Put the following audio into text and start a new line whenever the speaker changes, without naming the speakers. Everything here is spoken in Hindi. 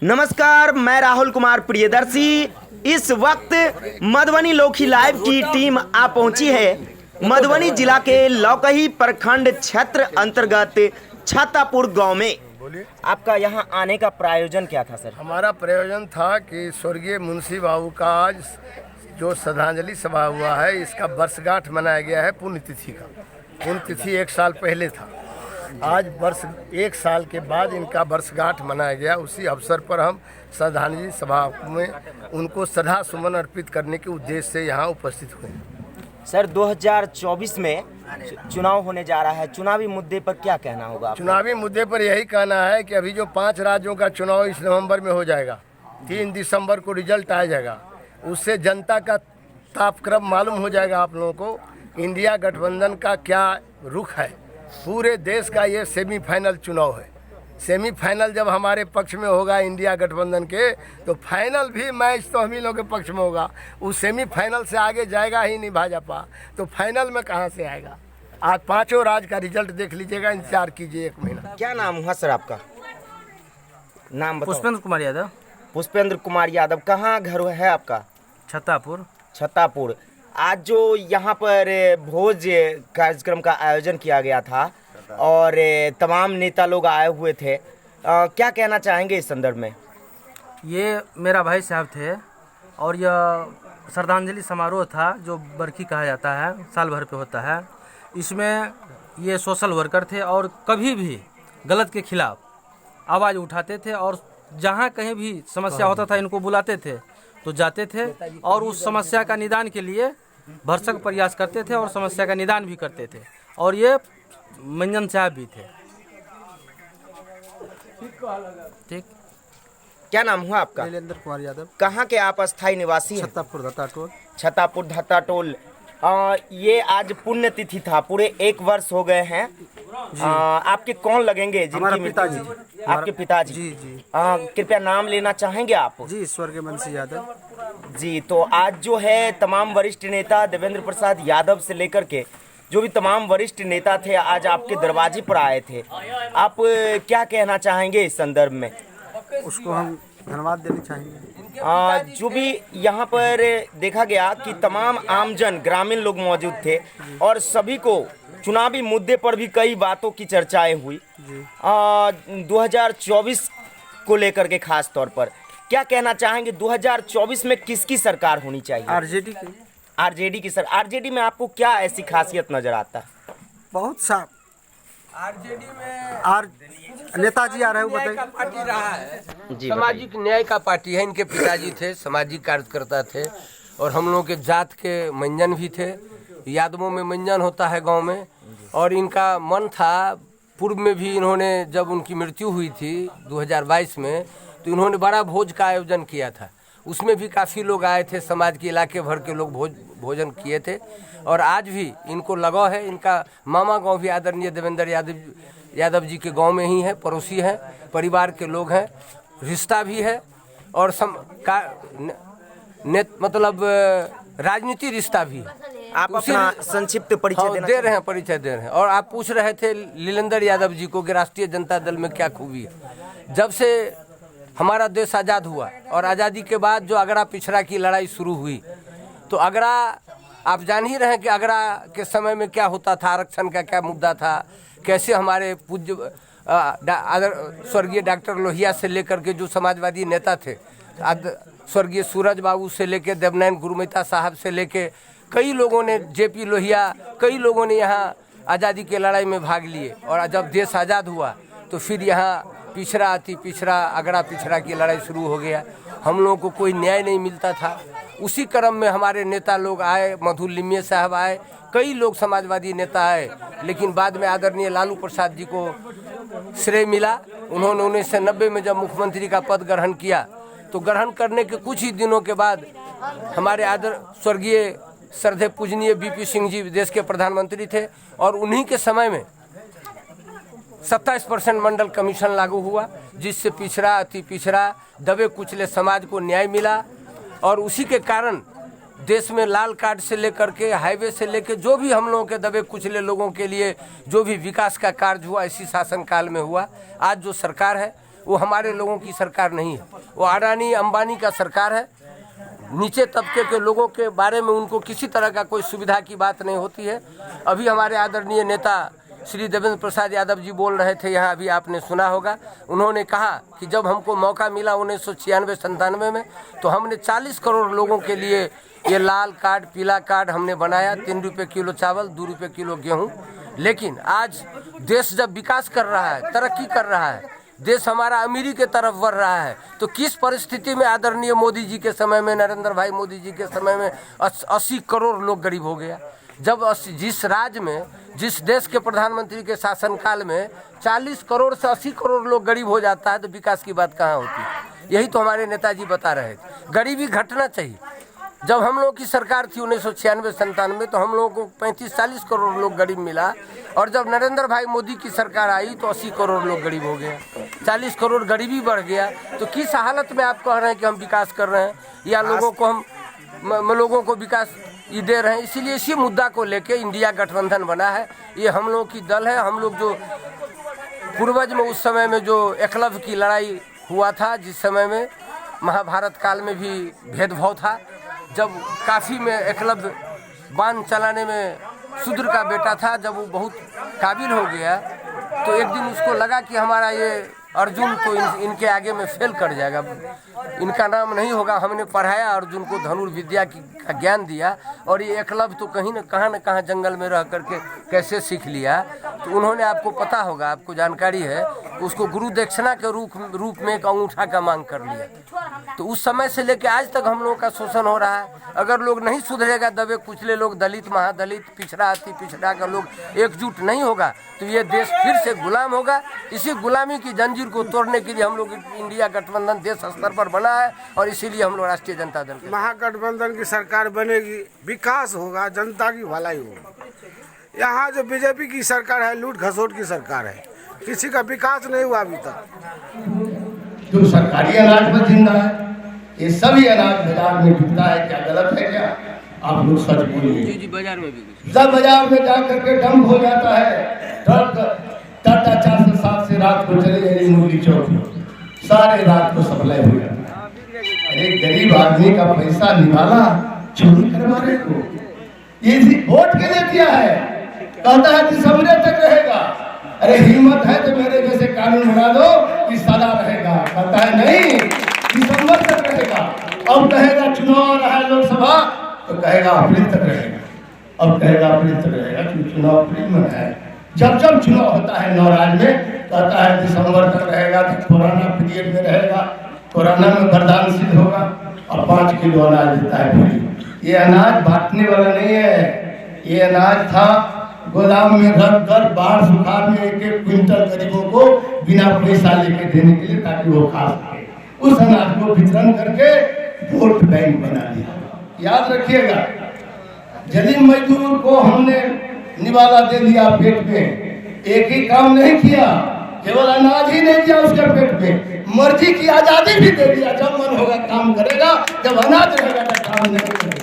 नमस्कार, मैं राहुल कुमार प्रियदर्शी। इस वक्त मधुबनी लोकी लाइव की टीम आ पहुंची है मधुबनी जिला के लौकही प्रखंड क्षेत्र अंतर्गत छातापुर गांव में। आपका यहां आने का प्रायोजन क्या था सर?
हमारा प्रयोजन था कि स्वर्गीय मुंशी बाबू का आज जो श्रद्धांजलि सभा हुआ है, इसका वर्षगांठ मनाया गया है पुण्यतिथि का। पुण्यतिथि 1 साल पहले था, आज वर्ष 1 साल के बाद इनका वर्षगांठ मनाया गया। उसी अवसर पर हम श्रद्धांजलि सभा में उनको श्रद्धा सुमन अर्पित करने के उद्देश्य से यहाँ उपस्थित हुए।
सर 2024 में चुनाव होने जा रहा है, चुनावी मुद्दे पर क्या कहना होगा?
चुनावी मुद्दे पर यही कहना है कि अभी जो 5 राज्यों का चुनाव इस नवंबर में हो जाएगा, 3 दिसंबर को रिजल्ट आ जाएगा, उससे जनता का तापक्रम मालूम हो जाएगा आप लोगों को। इंडिया गठबंधन का क्या रुख है, पूरे देश का ये सेमीफाइनल चुनाव है। सेमीफाइनल जब हमारे पक्ष में होगा इंडिया गठबंधन के, तो फाइनल भी मैच तो हम ही लोग के पक्ष में होगा। उस सेमीफाइनल से आगे जाएगा ही नहीं भाजपा, तो फाइनल में कहाँ से आएगा? आज 5 राज्य का रिजल्ट देख लीजिएगा, इंतजार कीजिए 1 महीना।
क्या नाम हुआ सर आपका? नाम बताओ।
पुष्पेंद्र कुमार यादव।
पुष्पेंद्र कुमार यादव। कहाँ घर है आपका?
छतापुर।
छतापुर। आज जो यहाँ पर भोज कार्यक्रम का आयोजन किया गया था और तमाम नेता लोग आए हुए थे, क्या कहना चाहेंगे इस संदर्भ में?
ये मेरा भाई साहब थे और यह श्रद्धांजलि समारोह था जो बरखी कहा जाता है, साल भर पे होता है। इसमें ये सोशल वर्कर थे और कभी भी गलत के खिलाफ आवाज़ उठाते थे और जहाँ कहीं भी समस्या होता था इनको बुलाते थे तो जाते थे और उस समस्या का निदान के लिए भरसक प्रयास करते थे और समस्या का निदान भी करते थे। और ये मंजन साहब भी थे। ठीक।
क्या नाम हुआ आपका?
नीलेंद्र कुमार यादव।
कहाँ के आप अस्थायी निवासी हैं?
छतापुर धत्ताटोल।
छतापुर धत्ताटोल। ये आज पुण्यतिथि था, पूरे 1 वर्ष हो गए हैं। आपके कौन लगेंगे?
हमारा
जिनकी
पिताजी।
आपके पिताजी?
जी जी
कृपया नाम लेना चाहेंगे आप?
जी, स्वर्गीय मुंशी यादव
जी। तो आज जो है तमाम वरिष्ठ नेता देवेंद्र प्रसाद यादव से लेकर के जो भी तमाम वरिष्ठ नेता थे आज आपके दरवाजे पर आए थे। आप क्या कहना चाहेंगे इस संदर्भ में?
उसको हम धन्यवाद देना चाहेंगे।
जो भी यहाँ पर देखा गया कि तमाम आमजन ग्रामीण लोग मौजूद थे और सभी को चुनावी मुद्दे पर भी कई बातों की चर्चाएं हुई। 2024 को लेकर के खास तौर पर क्या कहना चाहेंगे? 2024 में किसकी सरकार होनी चाहिए?
आरजेडी की।
आरजेडी की सर। आरजेडी में आपको क्या ऐसी खासियत नजर आता है?
बहुत सा आरजेडी में नेताजी आ रहे हो, बताइए।
पार्टी रहा है,
जी,
सामाजिक न्याय का पार्टी है। इनके पिताजी थे सामाजिक कार्यकर्ता थे और हम लोगों के जात के मंजन भी थे। यादवों में मंजन होता है गांव में, और इनका मन था पूर्व में भी इन्होंने जब उनकी मृत्यु हुई थी 2022 में, तो इन्होंने बड़ा भोज का आयोजन किया था। उसमें भी काफ़ी लोग आए थे, समाज के इलाके भर के लोग भोजन किए थे। और आज भी इनको लगाव है। इनका मामा गांव भी आदरणीय देवेंद्र यादव जी के गांव में ही है, पड़ोसी हैं, परिवार के लोग हैं, रिश्ता भी है और मतलब राजनीति रिश्ता भी है।
आप अपना संक्षिप्त परिचय देना
दे रहे हैं, परिचय दे रहे हैं। और आप पूछ रहे थे लीलेंद्र यादव जी को कि राष्ट्रीय जनता दल में क्या खूबी है। जब से हमारा देश आज़ाद हुआ और आज़ादी के बाद जो आगरा पिछड़ा की लड़ाई शुरू हुई, तो आगरा आप जान ही रहे हैं कि आगरा के समय में क्या होता था, आरक्षण का क्या मुद्दा था, कैसे हमारे पूज्य स्वर्गीय डॉक्टर लोहिया से लेकर के जो समाजवादी नेता थे, स्वर्गीय सूरज बाबू से लेकर देवनैन गुरुमेता साहब से लेकर कई लोगों ने, जेपी लोहिया, कई लोगों ने यहाँ आज़ादी के लड़ाई में भाग लिए। और जब देश आज़ाद हुआ तो फिर यहाँ पिछड़ा अति पिछड़ा, आगरा पिछड़ा की लड़ाई शुरू हो गया। हम लोगों को कोई न्याय नहीं मिलता था। उसी क्रम में हमारे नेता लोग आए, मधु लिम्ये साहब आए, कई लोग समाजवादी नेता आए, लेकिन बाद में आदरणीय लालू प्रसाद जी को श्रेय मिला। उन्होंने 1990 में जब मुख्यमंत्री का पद ग्रहण किया, तो ग्रहण करने के कुछ ही दिनों के बाद हमारे स्वर्गीय श्रद्धेय पूजनीय बीपी सिंह जी देश के प्रधानमंत्री थे और उन्हीं के समय में 27% मंडल कमीशन लागू हुआ, जिससे पिछड़ा अति पिछड़ा दबे कुचले समाज को न्याय मिला। और उसी के कारण देश में लाल कार्ड से लेकर के हाईवे से लेकर जो भी हम लोगों के दबे कुचले लोगों के लिए जो भी विकास का कार्य हुआ, इसी शासनकाल में हुआ। आज जो सरकार है वो हमारे लोगों की सरकार नहीं है, वो अडानी अंबानी का सरकार है। नीचे तबके के लोगों के बारे में उनको किसी तरह का कोई सुविधा की बात नहीं होती है। अभी हमारे आदरणीय नेता श्री देवेंद्र प्रसाद यादव जी बोल रहे थे यहाँ, अभी आपने सुना होगा। उन्होंने कहा कि जब हमको मौका मिला 1996-97 में, तो हमने 40 करोड़ लोगों के लिए ये लाल कार्ड पीला कार्ड हमने बनाया। 3 रुपये किलो चावल, 2 रुपये किलो गेहूँ। लेकिन आज देश जब विकास कर रहा है, तरक्की कर रहा है, देश हमारा अमीरी के तरफ बढ़ रहा है, तो किस परिस्थिति में आदरणीय मोदी जी के समय में, नरेंद्र भाई मोदी जी के समय में 80 करोड़ लोग गरीब हो गया। जब जिस राज्य में, जिस देश के प्रधानमंत्री के शासनकाल में 40 करोड़ से 80 करोड़ लोग गरीब हो जाता है, तो विकास की बात कहाँ होती है? यही तो हमारे नेताजी बता रहे थे। गरीबी घटना चाहिए। जब हम लोग की सरकार थी 1996-97 तो हम लोगों को 35-40 करोड़ लोग गरीब मिला, और जब नरेंद्र भाई मोदी की सरकार आई तो 80 करोड़ लोग गरीब हो गया, 40 करोड़ गरीबी बढ़ गया। तो किस हालत में आप कह रहे हैं कि हम विकास कर रहे हैं, या लोगों को हम लोगों को विकास ये दे रहे हैं? इसीलिए इसी मुद्दा को लेके इंडिया गठबंधन बना है। ये हम लोग की दल है। हम लोग जो पूर्वज में उस समय में जो एकलव्य की लड़ाई हुआ था, जिस समय में महाभारत काल में भी भेदभाव था, जब काफ़ी में एकलव्य बाण चलाने में शूद्र का बेटा था, जब वो बहुत काबिल हो गया तो एक दिन उसको लगा कि हमारा ये अर्जुन तो इनके आगे में फेल कर जाएगा, इनका नाम नहीं होगा। हमने पढ़ाया अर्जुन को, धनुर्विद्या का ज्ञान दिया, और ये एकलव्य तो कहीं न कहाँ जंगल में रह करके कैसे सीख लिया। तो उन्होंने, आपको पता होगा, आपको जानकारी है, उसको गुरु दक्षिणा के रूप में एक अंगूठा का मांग कर लिया। तो उस समय से लेकर आज तक हम लोगों का शोषण हो रहा है। अगर लोग नहीं सुधरेगा, दबे कुचले लोग, दलित महादलित, पिछड़ा अति पिछड़ा का लोग एकजुट नहीं होगा, तो ये देश फिर से गुलाम होगा। इसी गुलामी की जंजीर को तोड़ने के लिए हम लोग इंडिया गठबंधन देश स्तर पर बना है, और इसीलिए हम लोग राष्ट्रीय जनता दल के
महागठबंधन की सरकार बनेगी, विकास होगा, जनता की भलाई होगी। यहाँ जो बीजेपी की सरकार है, लूट खसोट की सरकार है, किसी का विकास नहीं हुआ अभी तक।
जो सरकारी अनाज पर जिंदा है, ये सभी अनाज बाजार में बिकता है। क्या गलत है क्या? आप लोग सच बोलिए।
जी बाजार में भी
जब बाजार में जा करके डंप हो जाता है, ट्रक टाटा 407 से रात को चले गए मुरली चौक, सारे रात को सप्लाई हो जाता है। एक गरीब आदमी का पैसा निकाला, चोरी करवा रहे को, ये वोट के लिए किया है, कहता है दिसंबर तक रहेगा। अरे हिम्मत है तो मेरे जैसे कानून बना दो कि सदा रहेगा। कहता है नहीं, दिसंबर तक रहेगा। अब कहेगा चुनाव रहा है लोकसभा, तो कहेगा अप्रैल तक रहेगा। अब कहेगा अप्रैल तक रहेगा, क्योंकि चुनाव अप्रैल में है। जब जब चुनाव होता है 9 राज्य में, कहता है दिसंबर तक रहेगा, कोरोना पीरियड में रहेगा, कोरोना में वरदान सिद्ध होगा, और 5 किलो अनाज देता है फ्री। ये अनाज बांटने वाला नहीं है, ये अनाज था गोदाम में रख कर बाढ़ सुखाड़ में 1-1 क्विंटल गरीबों को बिना पैसा लेके देने के लिए, ताकि वो खा सके। उस अनाज को वितरण करके वोट बैंक बना दिया। याद रखिएगा, जलीम मजदूर को हमने निवाला दे दिया पेट में, एक ही काम नहीं किया, केवल अनाज ही नहीं दिया उसके पेट में, मर्जी की आजादी भी दे दिया। जब मन होगा काम करेगा, जब अनाज रहेगा तो काम नहीं करेगा।